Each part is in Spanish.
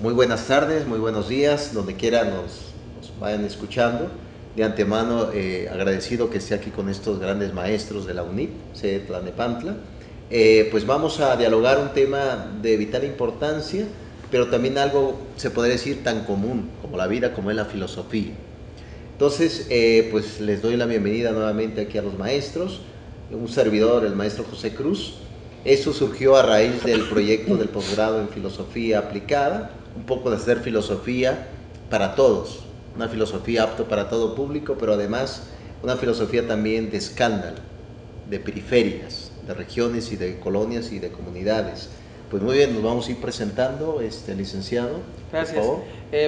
Muy buenas tardes, muy buenos días, donde quiera nos vayan escuchando. De antemano, agradecido que esté aquí con estos grandes maestros de la UNIT, sede Tlalnepantla. Pues vamos a dialogar un tema de vital importancia, pero también algo, se podría decir, tan común como la vida, como es la filosofía. Entonces, pues les doy la bienvenida nuevamente aquí a los maestros, un servidor, el maestro José Cruz. Esto surgió a raíz del proyecto del posgrado en filosofía aplicada, un poco de hacer filosofía para todos, una filosofía apta para todo público, pero además una filosofía también de escándalo, de periferias, de regiones y de colonias y de comunidades. Pues muy bien, nos vamos a ir presentando, licenciado, por Gracias. favor.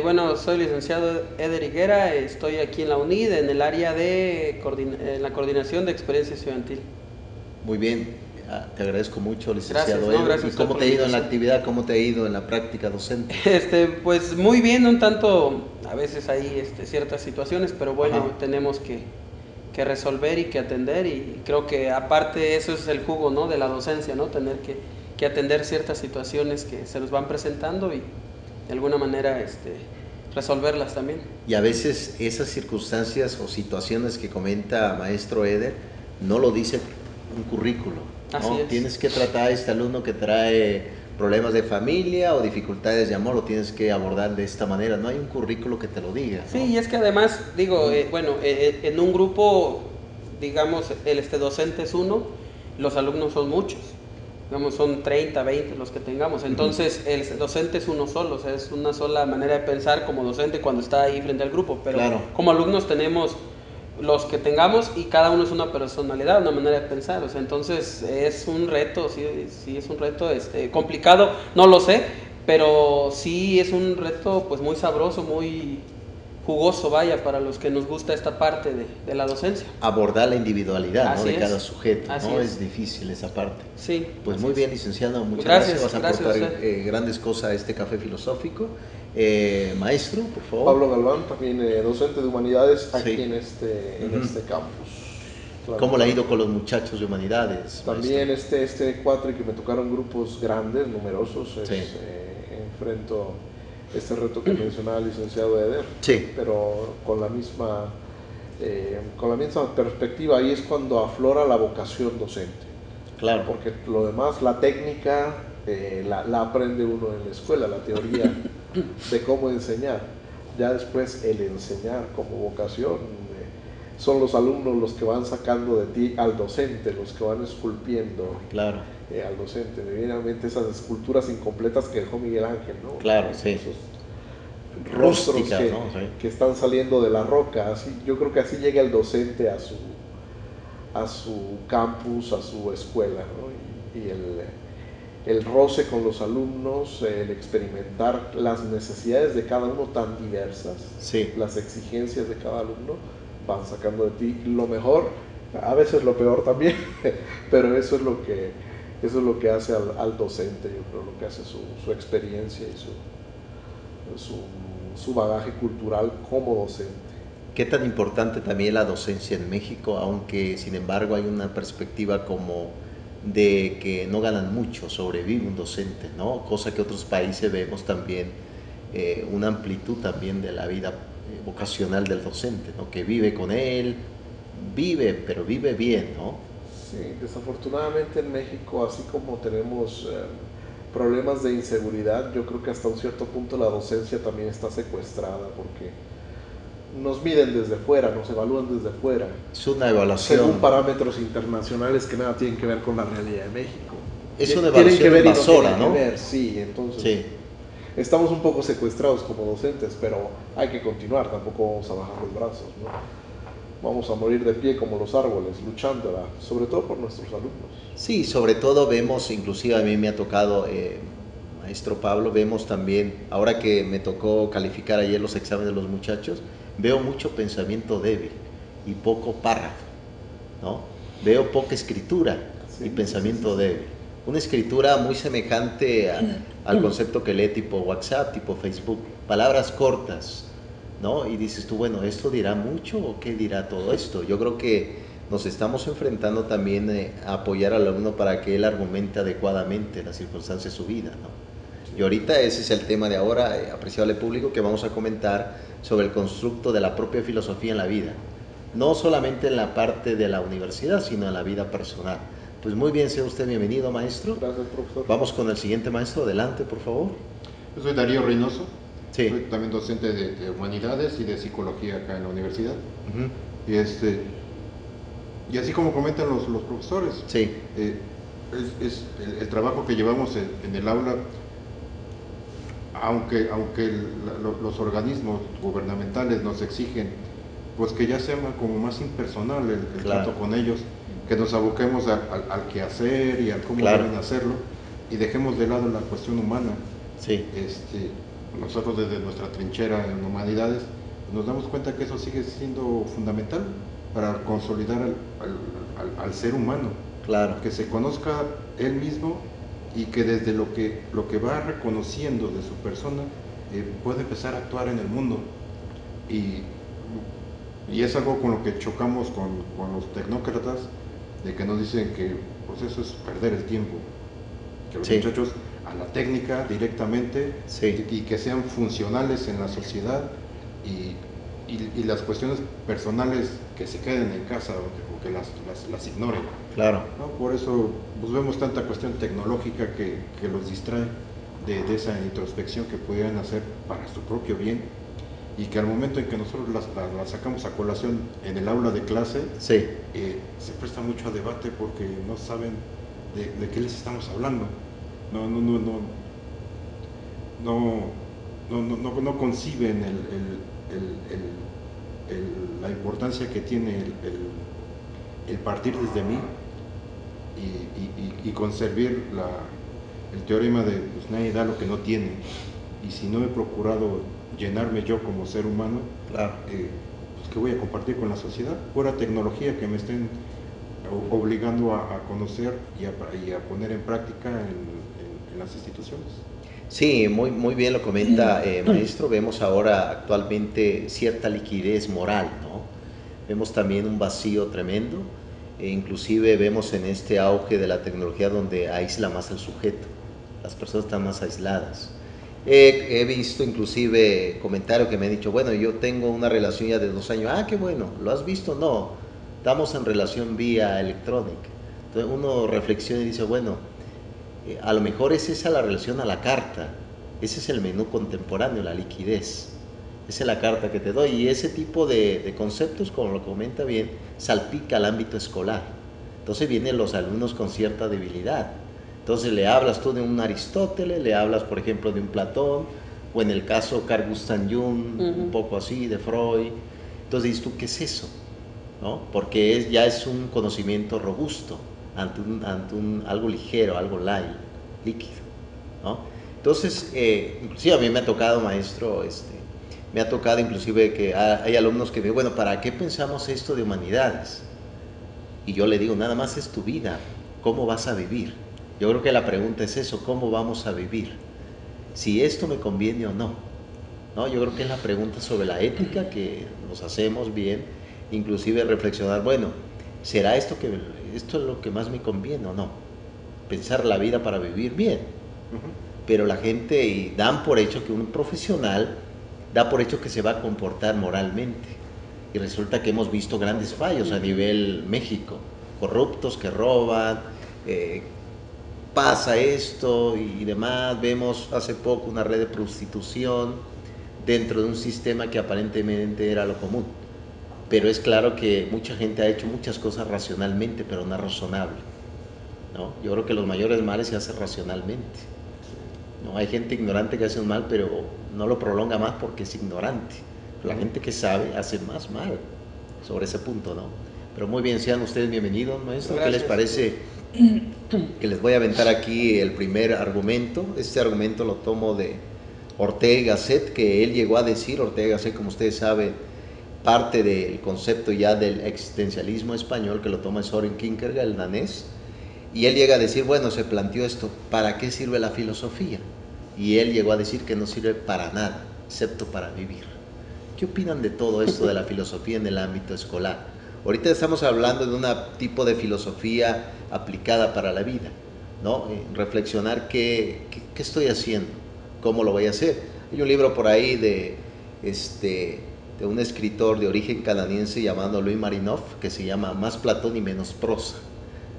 Bueno, soy licenciado Eder Higuera, estoy aquí en la UNID en el área de en la coordinación de experiencia estudiantil. Muy bien, te agradezco mucho, Gracias, licenciado no, Eder. gracias a ¿Y usted cómo por te la ha ido en la invitación. actividad? ¿Cómo te ha ido en la práctica docente? Pues muy bien, un tanto, a veces hay ciertas situaciones, pero Ajá, bueno, tenemos que resolver y que atender y creo que aparte eso es el jugo, ¿no?, de la docencia, ¿no?, tener que atender ciertas situaciones que se nos van presentando y de alguna manera resolverlas también. y a veces esas circunstancias o situaciones que comenta maestro Eder no lo dice un currículo, Así ¿no? es. Tienes que tratar a este alumno que trae problemas de familia o dificultades de amor, lo tienes que abordar de esta manera, no hay un currículo que te lo diga, Sí, ¿no? y es que además, digo, bueno, en un grupo, digamos, el docente es uno, los alumnos son muchos, digamos, son 30, 20 los que tengamos, Ujú. entonces el docente es uno solo, o sea, es una sola manera de pensar como docente cuando está ahí frente al grupo, pero Claro, como alumnos tenemos los que tengamos y cada uno es una personalidad, una manera de pensar, o sea, entonces es un reto, sí, sí es un reto complicado, no lo sé, pero sí es un reto pues muy sabroso, muy jugoso, vaya, para los que nos gusta esta parte de la docencia. abordar la individualidad, ¿no?, Así de cada es, sujeto, así ¿no? es. Es difícil esa parte. Sí, Pues así muy es. bien, licenciado, muchas gracias. Gracias, Vas a gracias a aportar usted. grandes cosas a este café filosófico. Maestro, por favor. Pablo Galván, también docente de humanidades aquí Sí. en Ujú. este campus. ¿Cómo le ha ido con los muchachos de humanidades, maestro? También este cuatri que me tocaron grupos grandes, numerosos, Sí. enfrento este reto que mencionaba el licenciado Eder, Sí, pero con la misma perspectiva. Ahí es cuando aflora la vocación docente, claro. porque lo demás, la técnica, la aprende uno en la escuela, la teoría de cómo enseñar. Ya después el enseñar como vocación, son los alumnos los que van sacando de ti al docente, los que van esculpiendo Claro, al docente. Me vienen a la mente esas esculturas incompletas que dejó Miguel Ángel, ¿no? claro, sí. Esos rostros Rústicas, ¿no? Sí. que están saliendo de la roca. Así, yo creo que así llega el docente a su campus, a su escuela, ¿no? Y el roce con los alumnos, el experimentar las necesidades de cada uno tan diversas, Sí. las exigencias de cada alumno, van sacando de ti lo mejor, a veces lo peor también, pero eso es lo que hace al docente, yo creo, lo que hace su experiencia y su bagaje cultural como docente. ¿Qué tan importante también la docencia en México, aunque sin embargo hay una perspectiva como de que no ganan mucho, sobrevive un docente, ¿no? Cosa que otros países vemos también, una amplitud también de la vida vocacional del docente, ¿no? Que vive con él, vive, pero vive bien, ¿no? Sí, desafortunadamente en México, así como tenemos problemas de inseguridad, yo creo que hasta un cierto punto la docencia también está secuestrada, porque nos miden desde fuera, nos evalúan desde fuera, Es una según evaluación, parámetros internacionales que nada tienen que ver con la realidad de México. es una Tienen que evaluación ver y no invasora, tienen que ¿no? ver, sí, entonces Sí. estamos un poco secuestrados como docentes, pero hay que continuar, tampoco vamos a bajar los brazos, ¿no? Vamos a morir de pie como los árboles, luchando, sobre todo por nuestros alumnos. Sí, sobre todo vemos, inclusive a mí me ha tocado, maestro Pablo, vemos también, ahora que me tocó calificar ayer los exámenes de los muchachos, veo mucho pensamiento débil y poco párrafo, ¿no? Veo poca escritura y Sí, pensamiento sí. débil. Una escritura muy semejante al concepto que lee tipo WhatsApp, tipo Facebook, palabras cortas, ¿no? Y dices tú, bueno, ¿esto dirá mucho o qué dirá todo esto? Yo creo que nos estamos enfrentando también a apoyar al alumno para que él argumente adecuadamente las circunstancias de su vida, ¿no? Y ahorita ese es el tema de ahora, apreciable público, que vamos a comentar sobre el constructo de la propia filosofía en la vida. No solamente en la parte de la universidad, sino en la vida personal. Pues muy bien, sea usted bienvenido, maestro. Gracias, profesor. Vamos con el siguiente maestro, adelante, por favor. Yo soy Darío Reynoso, Sí. soy también docente de humanidades y de psicología acá en la universidad. Ujú. Y así como comentan los profesores, Sí, es el trabajo que llevamos en el aula, aunque los organismos gubernamentales nos exigen pues que ya sea como más impersonal el Claro. trato con ellos, que nos aboquemos al quehacer y al cómo Claro. deben hacerlo y dejemos de lado la cuestión humana. sí, Nosotros desde nuestra trinchera en humanidades nos damos cuenta que eso sigue siendo fundamental para consolidar al ser humano, claro. que se conozca él mismo y que desde lo que va reconociendo de su persona puede empezar a actuar en el mundo. Y es algo con lo que chocamos con los tecnócratas, de que nos dicen que pues eso es perder el tiempo, que los Sí. muchachos a la técnica directamente Sí. y que sean funcionales en la sociedad y las cuestiones personales que se queden en casa o que las ignoren, Claro. ¿no? Por eso pues, vemos tanta cuestión tecnológica que los distrae de esa introspección que pudieran hacer para su propio bien y que al momento en que nosotros las sacamos a colación en el aula de clase, Sí, se presta mucho a debate porque no saben de qué les estamos hablando. No conciben la importancia que tiene el partir desde mí y conservar el teorema de pues, nadie da lo que no tiene. Y si no he procurado llenarme yo como ser humano, claro. pues, ¿qué voy a compartir con la sociedad? Pura tecnología que me estén obligando a conocer y a poner en práctica en las instituciones. Sí, muy bien lo comenta, maestro. Vemos ahora actualmente cierta liquidez moral, ¿no? Vemos también un vacío tremendo, e inclusive vemos en este auge de la tecnología donde aísla más al sujeto, las personas están más aisladas. He visto inclusive comentarios que me han dicho, bueno, yo tengo una relación ya de 2 años, qué bueno, ¿lo has visto? No, estamos en relación vía electrónica. Entonces uno reflexiona y dice, bueno, a lo mejor es esa la relación a la carta, ese es el menú contemporáneo, la liquidez, esa es la carta que te doy y ese tipo de conceptos, como lo comenta bien, salpica al ámbito escolar. Entonces vienen los alumnos con cierta debilidad. Entonces le hablas tú de un Aristóteles, le hablas por ejemplo de un Platón, o en el caso Carl Gustav Jung, un poco así, de Freud. Entonces dices tú, ¿qué es eso? ¿No? Porque ya es un conocimiento robusto ante algo ligero, algo light, líquido, ¿no? Entonces, inclusive a mí me ha tocado, maestro, me ha tocado inclusive que hay alumnos que me dicen, bueno, ¿para qué pensamos esto de humanidades? Y yo le digo, nada más es tu vida, ¿cómo vas a vivir? Yo creo que la pregunta es eso, ¿cómo vamos a vivir? Si esto me conviene o no, ¿no? Yo creo que es la pregunta sobre la ética que nos hacemos bien, inclusive reflexionar, bueno, ¿será esto es lo que más me conviene o no? Pensar la vida para vivir bien. Pero la gente dan por hecho que un profesional da por hecho que se va a comportar moralmente. Y resulta que hemos visto grandes fallos a nivel México, corruptos que roban, pasa esto y demás. Vemos hace poco una red de prostitución dentro de un sistema que aparentemente era lo común. Pero es claro que mucha gente ha hecho muchas cosas racionalmente, pero no razonable, ¿no? Yo creo que los mayores males se hacen racionalmente, ¿no? Hay gente ignorante que hace un mal, pero no lo prolonga más porque es ignorante. La gente que sabe hace más mal sobre ese punto, ¿no? Pero muy bien, sean ustedes bienvenidos, maestro. Gracias. ¿Qué les parece? Que les voy a aventar aquí el primer argumento. Este argumento lo tomo de Ortega y Gasset, que él llegó a decir, Ortega y Gasset, como ustedes saben, parte del concepto ya del existencialismo español, que lo toma Søren Kierkegaard, el danés, y él llega a decir, bueno, se planteó esto, ¿para qué sirve la filosofía? Y él llegó a decir que no sirve para nada, excepto para vivir. ¿Qué opinan de todo esto de la filosofía en el ámbito escolar? Ahorita estamos hablando de un tipo de filosofía aplicada para la vida, ¿no? Reflexionar qué estoy haciendo, cómo lo voy a hacer. Hay un libro por ahí de un escritor de origen canadiense llamado Louis Marinoff, que se llama Más Platón y menos prosa,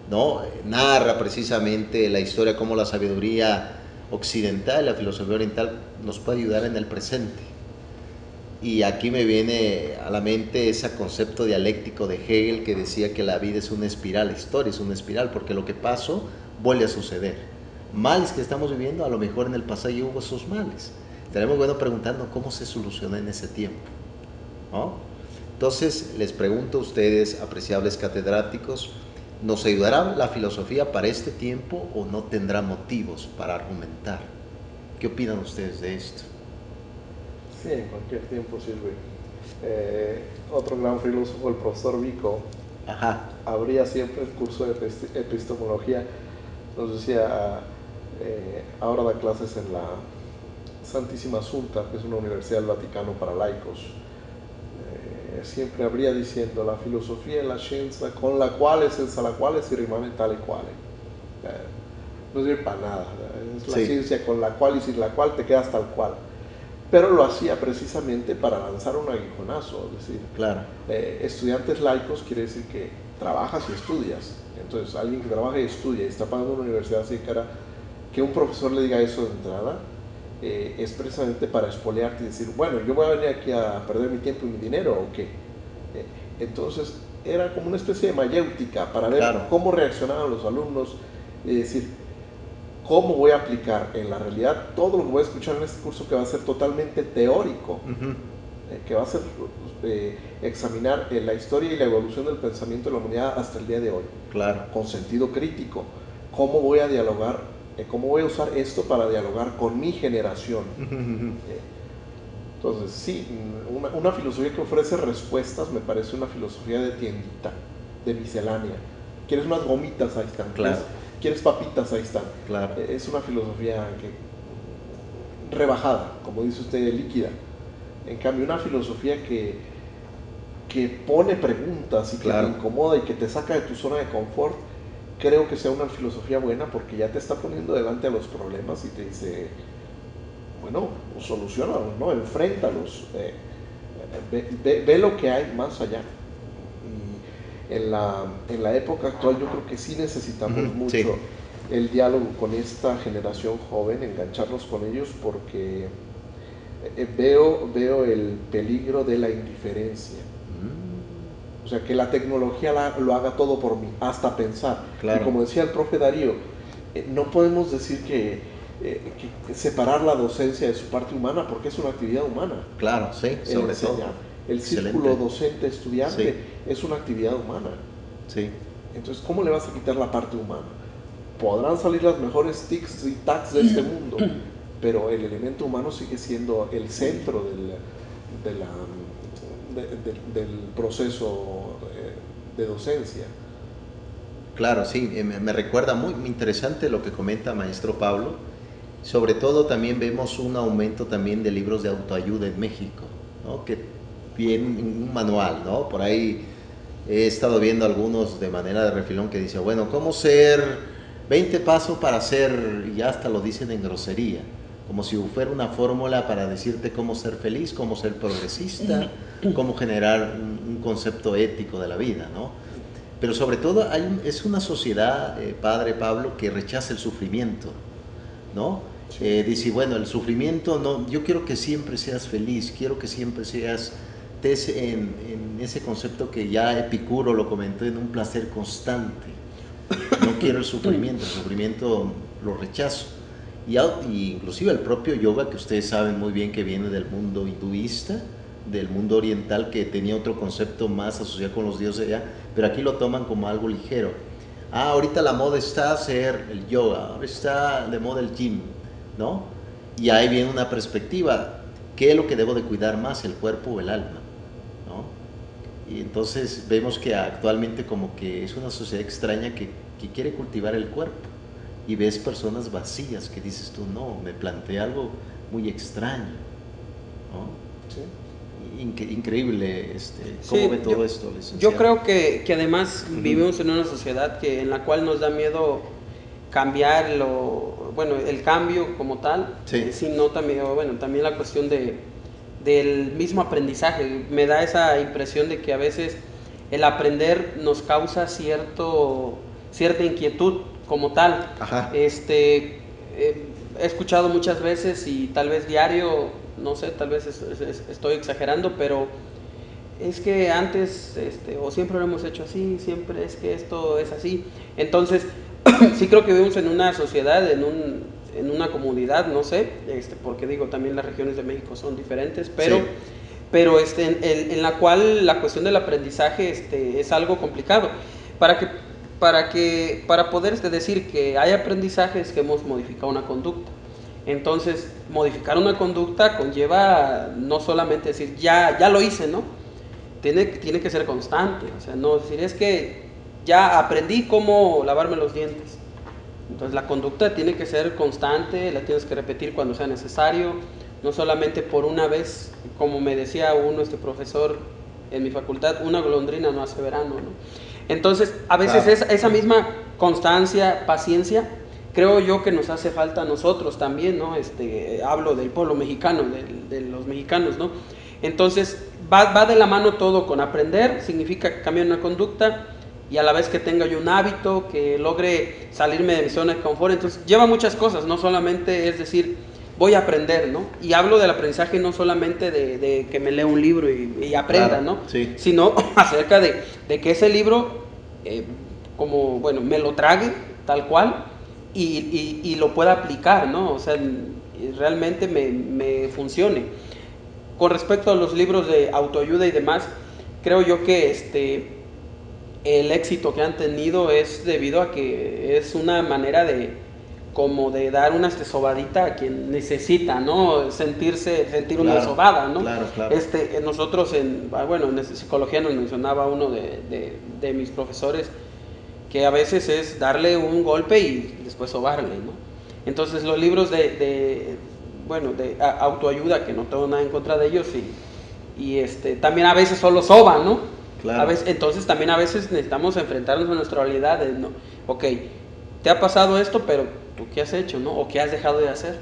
¿no? Narra precisamente la historia, cómo la sabiduría occidental, la filosofía oriental nos puede ayudar en el presente. Y aquí me viene a la mente ese concepto dialéctico de Hegel, que decía que la vida es una espiral, la historia es una espiral, porque lo que pasó vuelve a suceder. Males que estamos viviendo, a lo mejor en el pasado ya hubo esos males. Estaremos bueno preguntando cómo se solucionó en ese tiempo, ¿no? Entonces, les pregunto a ustedes, apreciables catedráticos, ¿nos ayudará la filosofía para este tiempo o no tendrá motivos para argumentar? ¿Qué opinan ustedes de esto? Sí, en cualquier tiempo sirve. Otro gran filósofo, el profesor Vico, Ajá. abría siempre el curso de epistemología. Nos decía, ahora da clases en la Santísima Asunta, que es una universidad del Vaticano para laicos. Siempre abría diciendo: la filosofía es la ciencia con la quale, senza la quale si rimane tale quale. No sirve para nada, es la ciencia con la cual y sin la cual te quedas tal cual. Pero lo hacía precisamente para lanzar un aguijonazo, es decir, Claro. Estudiantes laicos quiere decir que trabajas y estudias. Entonces, alguien que trabaja y estudia y está pagando una universidad así cara, que un profesor le diga eso de entrada, es precisamente para espolearte y decir: bueno, yo voy a venir aquí a perder mi tiempo y mi dinero, ¿o qué? Entonces, era como una especie de mayéutica para ver cómo reaccionaban los alumnos y decir: ¿cómo voy a aplicar en la realidad todo lo que voy a escuchar en este curso, que va a ser totalmente teórico? Que va a ser examinar la historia y la evolución del pensamiento de la humanidad hasta el día de hoy, con sentido crítico. ¿Cómo voy a dialogar? ¿Cómo voy a usar esto para dialogar con mi generación? Entonces, sí, una filosofía que ofrece respuestas me parece una filosofía de tiendita, de miscelánea. ¿Quieres unas gomitas? Ahí están. ¿Quieres papitas? Ahí están. Es una filosofía que rebajada, como dice usted, líquida. En cambio, una filosofía que pone preguntas y que te incomoda y que te saca de tu zona de confort, creo que sea una filosofía buena, porque ya te está poniendo delante a los problemas y te dice: bueno, soluciónalos, ¿no? Enfréntalos, ve lo que hay más allá. Y en la época actual yo creo que sí necesitamos mucho el diálogo con esta generación joven, engancharnos con ellos, porque veo el peligro de la indiferencia. O sea, que la tecnología lo haga todo por mí, hasta pensar. Y como decía el profe Darío, no podemos decir que separar la docencia de su parte humana, porque es una actividad humana. Sobre todo. El círculo docente-estudiante es una actividad humana. Entonces, ¿cómo le vas a quitar la parte humana? Podrán salir las mejores tics y tacs de este mundo, pero el elemento humano sigue siendo el centro del proceso de docencia. Claro, sí, me recuerda muy interesante lo que comenta maestro Pablo. Sobre todo también vemos un aumento también de libros de autoayuda en México, ¿no? Que viene un manual, ¿no? Por ahí he estado viendo algunos de manera de refilón que dice: bueno, ¿cómo ser 20 pasos para ser? Y hasta lo dicen en grosería, como si fuera una fórmula para decirte cómo ser feliz, cómo ser progresista, cómo generar un concepto ético de la vida, ¿no? Pero sobre todo es una sociedad, padre Pablo, que rechaza el sufrimiento, ¿no? Dice: bueno, el sufrimiento no, yo quiero que siempre seas feliz, quiero que siempre seas en ese concepto que ya Epicuro lo comentó, en un placer constante. No quiero el sufrimiento lo rechazo. Y inclusive el propio yoga, que ustedes saben muy bien que viene del mundo hinduista, del mundo oriental, que tenía otro concepto más asociado con los dioses allá, pero aquí lo toman como algo ligero. Ahorita la moda está hacer el yoga, ahora está de moda el gym, ¿no? Y ahí viene una perspectiva: ¿qué es lo que debo de cuidar más, el cuerpo o el alma? ¿No? Y entonces vemos que actualmente como que es una sociedad extraña que quiere cultivar el cuerpo, y ves personas vacías que dices tú: no, me planteé algo muy extraño, ¿no? Increíble. ¿Cómo ve todo esto, licenciado? Yo creo que además vivimos en una sociedad en la cual nos da miedo cambiar el cambio como tal, Sí. sino también, también la cuestión del mismo aprendizaje. Me da esa impresión de que a veces el aprender nos causa cierta inquietud como tal. Ajá. He escuchado muchas veces y tal vez diario, no sé, tal vez estoy exagerando, pero es que antes, o siempre lo hemos hecho así, siempre es que esto es así. Entonces, sí creo que vivimos en una sociedad, en una comunidad, no sé, porque digo, también las regiones de México son diferentes, pero, Sí. pero en la cual la cuestión del aprendizaje es algo complicado. Para poder decir que hay aprendizajes que hemos modificado una conducta. Entonces, modificar una conducta conlleva no solamente decir, ya lo hice, ¿no? Tiene que ser constante, o sea, no decir, es que ya aprendí cómo lavarme los dientes. Entonces la conducta tiene que ser constante, la tienes que repetir cuando sea necesario, no solamente por una vez, como me decía profesor en mi facultad, una golondrina no hace verano, ¿no? Entonces, a veces Claro. esa misma constancia, paciencia, creo yo que nos hace falta a nosotros también, ¿no? Hablo del pueblo mexicano, de los mexicanos, ¿no? Entonces, va de la mano todo con aprender, significa cambiar una conducta, y a la vez que tenga yo un hábito, que logre salirme de mi zona de confort. Entonces lleva muchas cosas, no solamente es decir, voy a aprender, ¿no? Y hablo del aprendizaje no solamente de que me lea un libro y aprenda, Claro, ¿no? sí. Sino acerca de que ese libro, me lo trague tal cual y lo pueda aplicar, ¿no? O sea, realmente me funcione. Con respecto a los libros de autoayuda y demás, creo yo que el éxito que han tenido es debido a que es una manera como de dar una sobadita a quien necesita, ¿no? Sentir una Claro, sobada, ¿no? claro, claro. Nosotros en psicología nos mencionaba uno de mis profesores que a veces es darle un golpe y después sobarle, ¿no? Entonces los libros de autoayuda, que no tengo nada en contra de ellos, y también a veces solo soban, ¿no? Claro. Entonces también a veces necesitamos enfrentarnos a nuestra realidad, ¿no? Ok, te ha pasado esto, pero ¿tú qué has hecho, no? ¿O qué has dejado de hacer?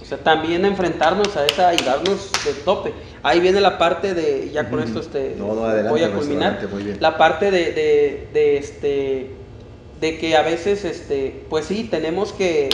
O sea, también enfrentarnos a esa y darnos de tope. Ahí viene la parte de, ya con esto No, adelante, voy a maestro, culminar, adelante, muy bien. la parte de que a veces, pues sí, tenemos que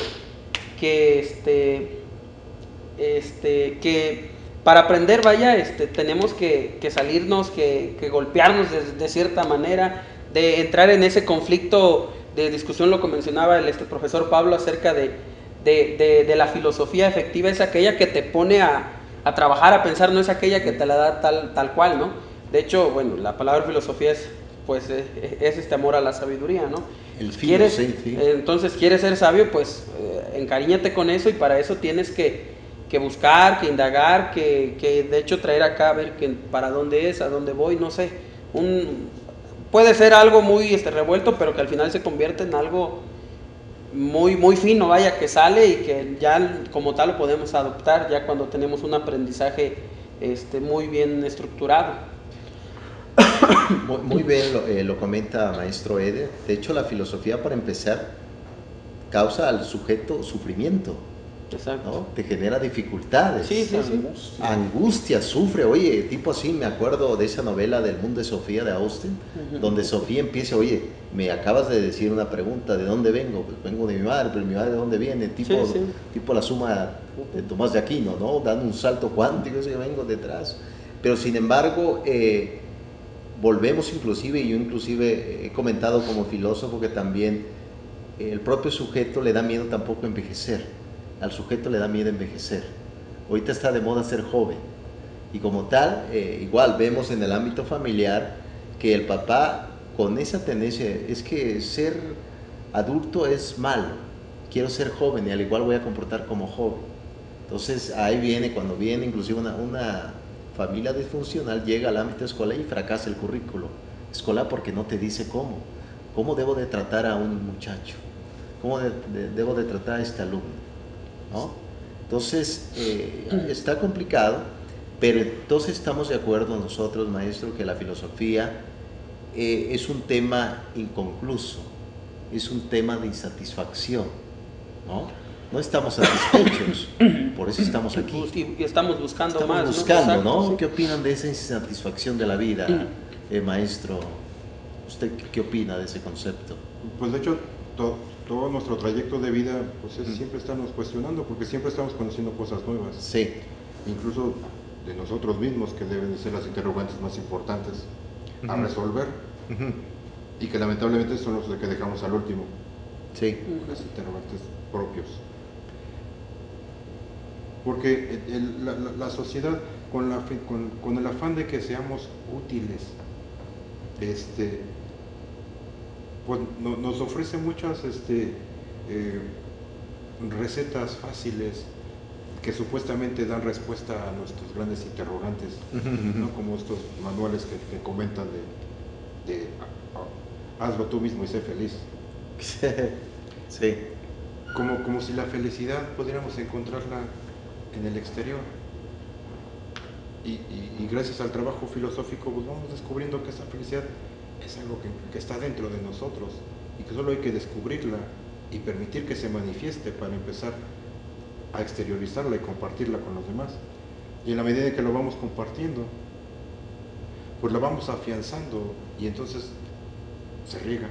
para aprender, vaya, tenemos que salirnos, que golpearnos de cierta manera, de entrar en ese conflicto de discusión, lo que mencionaba el profesor Pablo acerca de la filosofía efectiva, es aquella que te pone a trabajar, a pensar, no es aquella que te la da tal cual, ¿no? De hecho, bueno, la palabra filosofía es este amor a la sabiduría, ¿no? El filo, sí. Entonces, quieres ser sabio, pues encariñate con eso, y para eso tienes que buscar, que indagar, que de hecho traer acá a ver para dónde es, a dónde voy, no sé. Puede ser algo muy revuelto, pero que al final se convierte en algo muy, muy fino, vaya, que sale y que ya como tal lo podemos adoptar ya cuando tenemos un aprendizaje muy bien estructurado. Muy bien lo comenta maestro Eder. De hecho, la filosofía, para empezar, causa al sujeto sufrimiento. Exacto. ¿No? Te genera dificultades. Sí. Angustia, sufre. Oye, tipo así, me acuerdo de esa novela del mundo de Sofía de Austen, donde Sofía empieza, oye, me acabas de decir una pregunta, ¿de dónde vengo? Pues vengo de mi madre, pero mi madre ¿de dónde viene? Tipo la suma de Tomás de Aquino, ¿no? Dando un salto cuántico, yo vengo detrás. Pero sin embargo, volvemos inclusive, y yo inclusive he comentado como filósofo que también el propio sujeto le da miedo tampoco envejecer. Al sujeto le da miedo envejecer. Ahorita está de moda ser joven, y como tal, igual vemos en el ámbito familiar que el papá con esa tendencia es que ser adulto es malo, quiero ser joven y al igual voy a comportar como joven. Entonces ahí viene, cuando viene inclusive una familia disfuncional, llega al ámbito escolar y fracasa el currículo escolar porque no te dice cómo debo de tratar a un muchacho, cómo debo de tratar a este alumno, ¿no? Entonces, está complicado, pero entonces estamos de acuerdo nosotros, maestro, que la filosofía es un tema inconcluso, es un tema de insatisfacción, ¿no? No estamos satisfechos, por eso estamos aquí. Y estamos buscando Estamos más. buscando, Exacto, ¿no? sí. ¿Qué opinan de esa insatisfacción de la vida, maestro? ¿Usted qué opina de ese concepto? Pues de hecho, todo nuestro trayecto de vida, pues siempre estamos cuestionando, porque siempre estamos conociendo cosas nuevas. Sí. Incluso de nosotros mismos, que deben de ser las interrogantes más importantes a resolver, y que lamentablemente son los que dejamos al último. Sí. Las interrogantes propios. Porque la sociedad, con el afán de que seamos útiles, pues nos ofrece muchas recetas fáciles que supuestamente dan respuesta a nuestros grandes interrogantes, ¿no? Como estos manuales que comentan de hazlo tú mismo y sé feliz. Sí. Como si la felicidad pudiéramos encontrarla en el exterior. Y gracias al trabajo filosófico pues vamos descubriendo que esa felicidad es algo que está dentro de nosotros y que solo hay que descubrirla y permitir que se manifieste para empezar a exteriorizarla y compartirla con los demás. Y en la medida en que lo vamos compartiendo, pues la vamos afianzando y entonces se riega.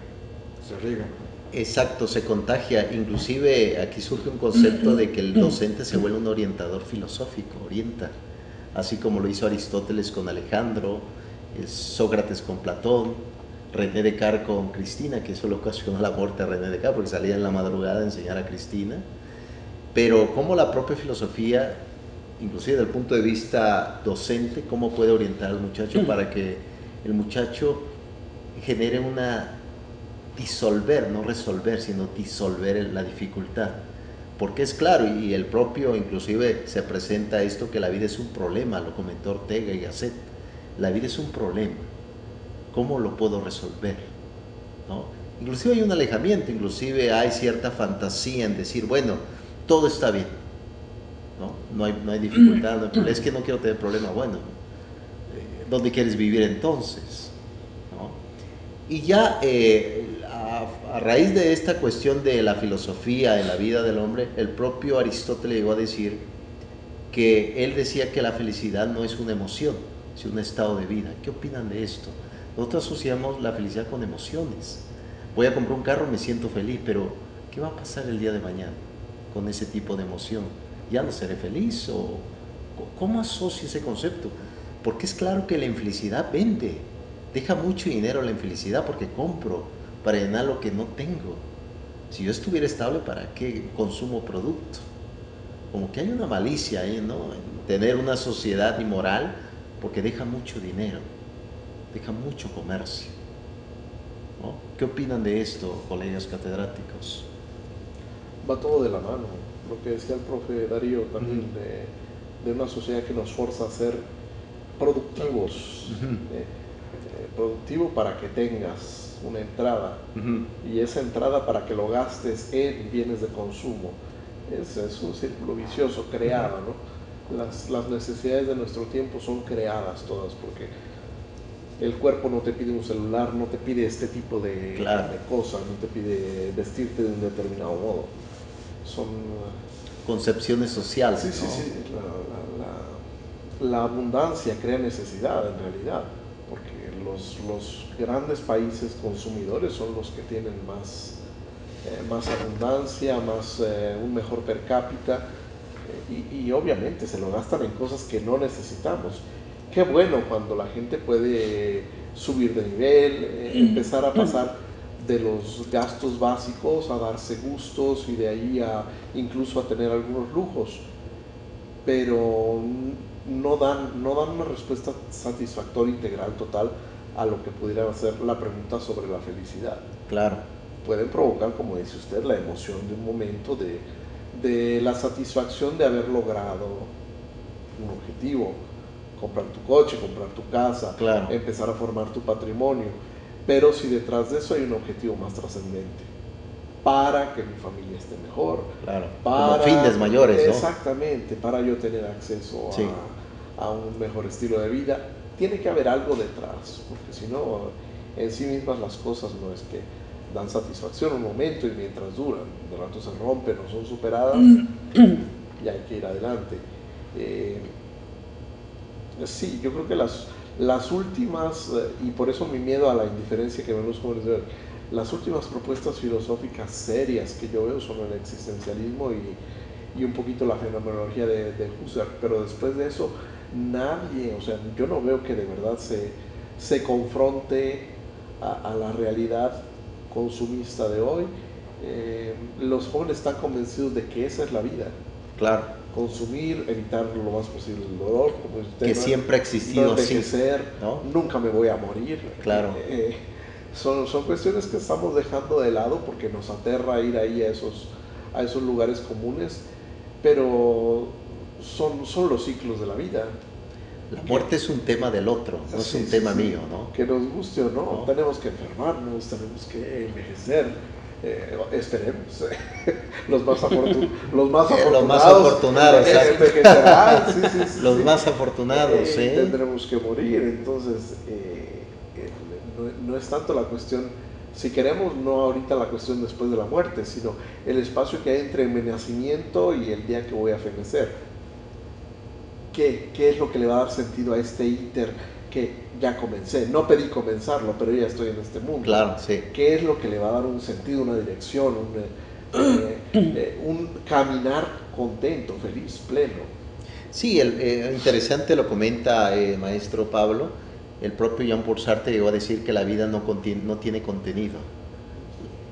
Exacto, se contagia. Inclusive aquí surge un concepto de que el docente se vuelve un orientador filosófico, orienta, así como lo hizo Aristóteles con Alejandro, Sócrates con Platón, René Descartes con Cristina, que eso le ocasionó la muerte a René Descartes porque salía en la madrugada a enseñar a Cristina. Pero cómo la propia filosofía, inclusive desde el punto de vista docente, cómo puede orientar al muchacho para que el muchacho genere disolver, no resolver, sino disolver la dificultad. Porque es claro, y el propio inclusive se presenta esto, que la vida es un problema, lo comentó Ortega y Gasset. La vida es un problema. ¿Cómo lo puedo resolver? ¿No? Inclusive hay un alejamiento, inclusive hay cierta fantasía en decir, bueno, todo está bien, no hay dificultad, no hay problema. Es que no quiero tener problema. Bueno, ¿dónde quieres vivir entonces? ¿No? Y ya a raíz de esta cuestión de la filosofía en la vida del hombre, el propio Aristóteles llegó a decir que él decía que la felicidad no es una emoción, sino un estado de vida. ¿Qué opinan de esto? Nosotros asociamos la felicidad con emociones. Voy a comprar un carro, me siento feliz, pero ¿qué va a pasar el día de mañana con ese tipo de emoción? ¿Ya no seré feliz? ¿O cómo asocio ese concepto? Porque es claro que la infelicidad vende. Deja mucho dinero la infelicidad porque compro para llenar lo que no tengo. Si yo estuviera estable, ¿para qué consumo producto? Como que hay una malicia ahí, ¿no? En tener una sociedad inmoral porque deja mucho dinero, deja mucho comercio, ¿no? ¿Qué opinan de esto, colegas catedráticos? Va todo de la mano. Lo que decía el profe Darío también de una sociedad que nos forza a ser productivos. Productivo para que tengas una entrada y esa entrada para que lo gastes en bienes de consumo. Es un círculo vicioso creado, ¿no? Las necesidades de nuestro tiempo son creadas todas porque el cuerpo no te pide un celular, no te pide este tipo de cosas, no te pide vestirte de un determinado modo. Son concepciones sociales, sí, ¿no? Sí. La abundancia crea necesidad en realidad, porque los grandes países consumidores son los que tienen más abundancia, un mejor per cápita, y obviamente se lo gastan en cosas que no necesitamos. Qué bueno cuando la gente puede subir de nivel, empezar a pasar de los gastos básicos a darse gustos y de ahí incluso a tener algunos lujos, pero no dan una respuesta satisfactoria, integral, total a lo que pudiera ser la pregunta sobre la felicidad. Claro. Pueden provocar, como dice usted, la emoción de un momento, de la satisfacción de haber logrado un objetivo, comprar tu coche, comprar tu casa, claro, empezar a formar tu patrimonio, pero si detrás de eso hay un objetivo más trascendente, para que mi familia esté mejor, claro, para como fines mayores, ¿no? Exactamente, para yo tener acceso a un mejor estilo de vida, tiene que haber algo detrás, porque si no, en sí mismas las cosas no es que dan satisfacción un momento y mientras duran, de rato se rompen o son superadas y hay que ir adelante. Sí, yo creo que las últimas, y por eso mi miedo a la indiferencia que ven los jóvenes de hoy, las últimas propuestas filosóficas serias que yo veo son el existencialismo y un poquito la fenomenología de Husserl, pero después de eso nadie, o sea, yo no veo que de verdad se confronte a la realidad consumista de hoy. Los jóvenes están convencidos de que esa es la vida. Claro. Consumir, evitar lo más posible el dolor, como usted, que siempre ha existido así, ¿no? Nunca me voy a morir. Claro. Son cuestiones que estamos dejando de lado porque nos aterra ir ahí a esos lugares comunes, pero son los ciclos de la vida. La muerte es un tema del otro, no es un tema mío, ¿no? Que nos guste o no, tenemos que enfermarnos, tenemos que envejecer. Esperemos, los más afortunados envejecerán, los más afortunados, tendremos que morir. Entonces no es tanto la cuestión, si queremos, no ahorita la cuestión después de la muerte, sino el espacio que hay entre mi nacimiento y el día que voy a fenecer. ¿Qué es lo que le va a dar sentido a este íter que ya comencé? No pedí comenzarlo, pero ya estoy en este mundo. Claro, sí. ¿Qué es lo que le va a dar un sentido, una dirección, un caminar contento, feliz, pleno? Sí, interesante lo comenta maestro Pablo. El propio Jean-Paul Sartre llegó a decir que la vida no tiene contenido.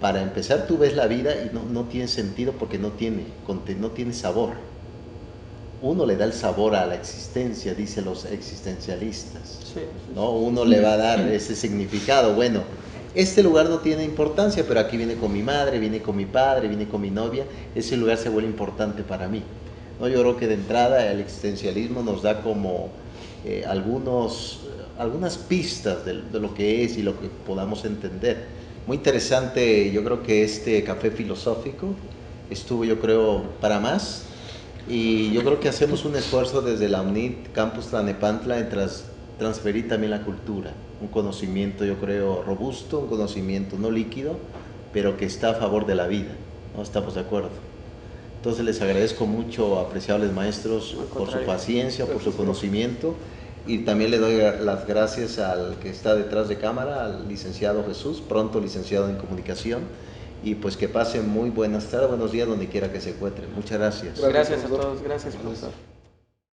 Para empezar, tú ves la vida y no tiene sentido porque no tiene sabor. Uno le da el sabor a la existencia, dicen los existencialistas, ¿no? Uno le va a dar ese significado. Bueno, este lugar no tiene importancia, pero aquí vine con mi madre, vine con mi padre, vine con mi novia, ese lugar se vuelve importante para mí, ¿no? Yo creo que de entrada el existencialismo nos da como algunas pistas de lo que es y lo que podamos entender. Muy interesante, yo creo que este café filosófico estuvo, yo creo, para más. Y yo creo que hacemos un esfuerzo desde la UNIT Campus Tlanepantla en transferir también la cultura, un conocimiento, yo creo, robusto, un conocimiento no líquido, pero que está a favor de la vida, ¿no? Estamos de acuerdo. Entonces les agradezco mucho, apreciables maestros, por su paciencia, por su conocimiento, y también le doy las gracias al que está detrás de cámara, al licenciado Jesús, pronto licenciado en comunicación. Y pues que pasen muy buenas tardes, buenos días, donde quiera que se encuentren. Muchas gracias. Gracias a todos, gracias profesor.